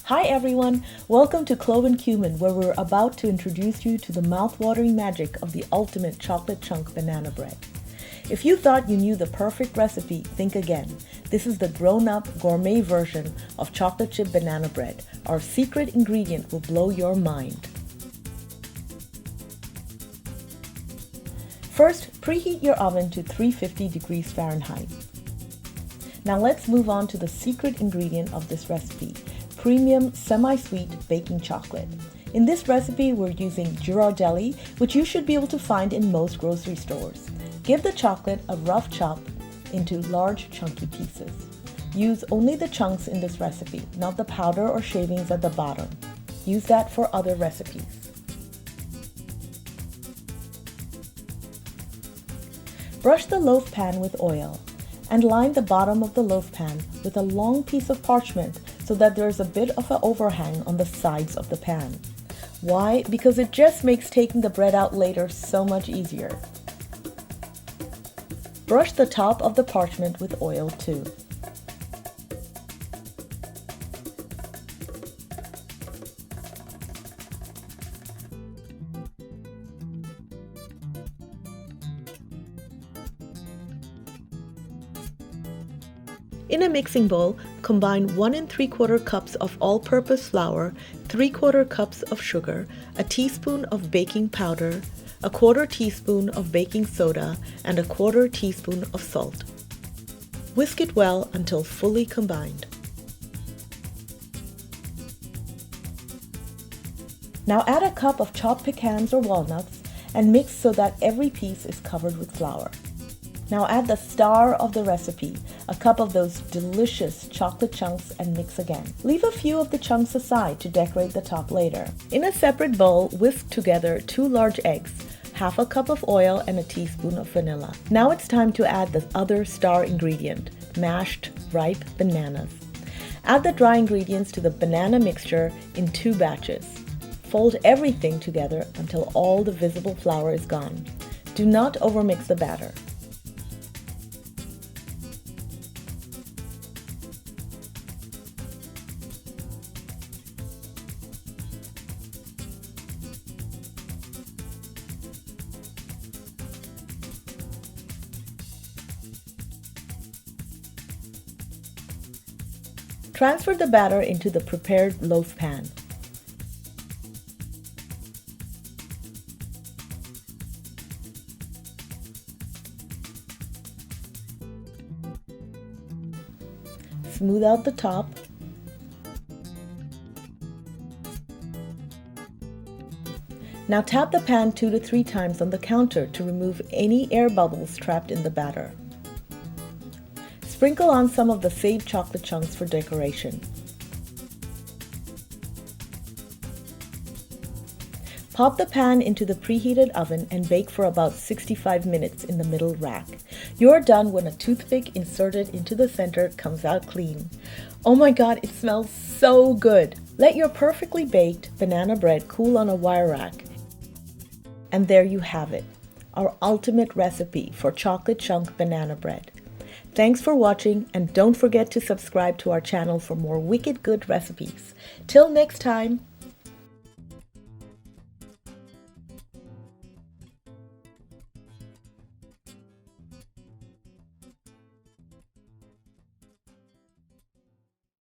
Hi everyone, welcome to Clove and Cumin, where we're about to introduce you to the mouthwatering magic of the ultimate chocolate chunk banana bread. If you thought you knew the perfect recipe, think again. This is the grown-up gourmet version of chocolate chip banana bread. Our secret ingredient will blow your mind. First, preheat your oven to 350 degrees Fahrenheit. Now let's move on to the secret ingredient of this recipe, premium semi-sweet baking chocolate. In this recipe, we're using Ghirardelli, which you should be able to find in most grocery stores. Give the chocolate a rough chop into large chunky pieces. Use only the chunks in this recipe, not the powder or shavings at the bottom. Use that for other recipes. Brush the loaf pan with oil and line the bottom of the loaf pan with a long piece of parchment so that there's a bit of an overhang on the sides of the pan. Why? Because it just makes taking the bread out later so much easier. Brush the top of the parchment with oil too. In a mixing bowl, combine 1 3/4 cups of all-purpose flour, 3/4 cups of sugar, a teaspoon of baking powder, a 1/4 teaspoon of baking soda, and a 1/4 teaspoon of salt. Whisk it well until fully combined. Now add a cup of chopped pecans or walnuts and mix so that every piece is covered with flour. Now add the star of the recipe, a cup of those delicious chocolate chunks, and mix again. Leave a few of the chunks aside to decorate the top later. In a separate bowl, whisk together 2 large eggs, half a cup of oil, and a teaspoon of vanilla. Now it's time to add the other star ingredient, mashed ripe bananas. Add the dry ingredients to the banana mixture in 2 batches. Fold everything together until all the visible flour is gone. Do not overmix the batter. Transfer the batter into the prepared loaf pan. Smooth out the top. Now tap the pan 2 to 3 times on the counter to remove any air bubbles trapped in the batter. Sprinkle on some of the saved chocolate chunks for decoration. Pop the pan into the preheated oven and bake for about 65 minutes in the middle rack. You're done when a toothpick inserted into the center comes out clean. Oh my god, it smells so good! Let your perfectly baked banana bread cool on a wire rack. And there you have it, our ultimate recipe for chocolate chunk banana bread. Thanks for watching, and don't forget to subscribe to our channel for more wicked good recipes. Till next time!